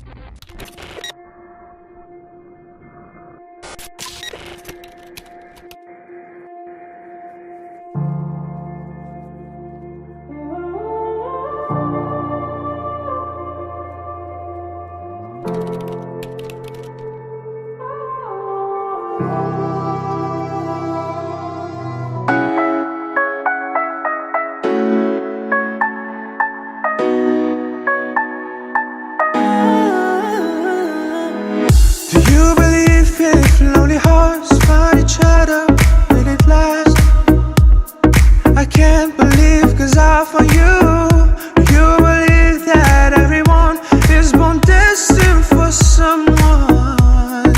Do you believe if lonely hearts find each other, will it last? I can't believe 'cause I found you. You believe that everyone is born destined for someone.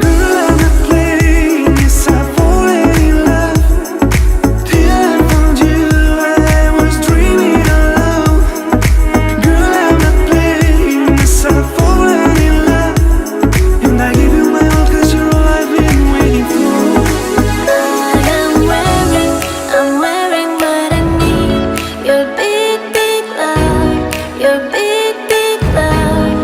Girl, I'm not playing, yes, I've fallen in love. Till I found you, I was dreaming alone. Girl, I'm not playing, yes, I've fallen in love. And I give you my all 'cause you're all I've been waiting for. I'm wearing what I need. Your big, big love. Your big, big love.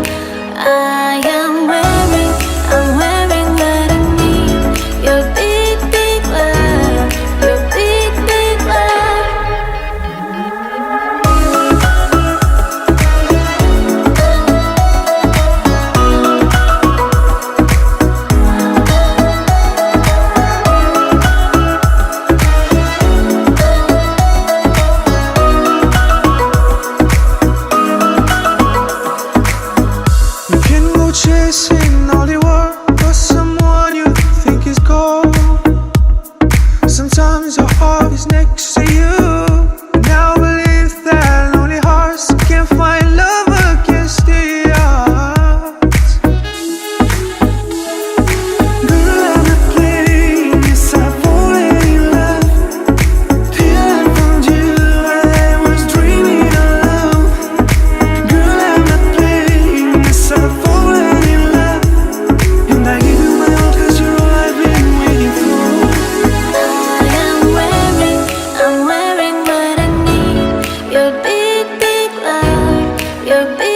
I'm wearing what I need. Your big, big love. Your big, big love. You can go chasing all the world for someone you think is gold. Sometimes your heart is next to you. Now believe that lonely hearts can find love against the odds. Girl, I'm not playing, yes, I've fallen in love. Till I found you, I was dreaming alone. Girl, I'm not playing, yes, I've fallen in love. And I give you my all 'cause you're all I've been waiting for. I'm wearing what I need. Your big, big love. Your big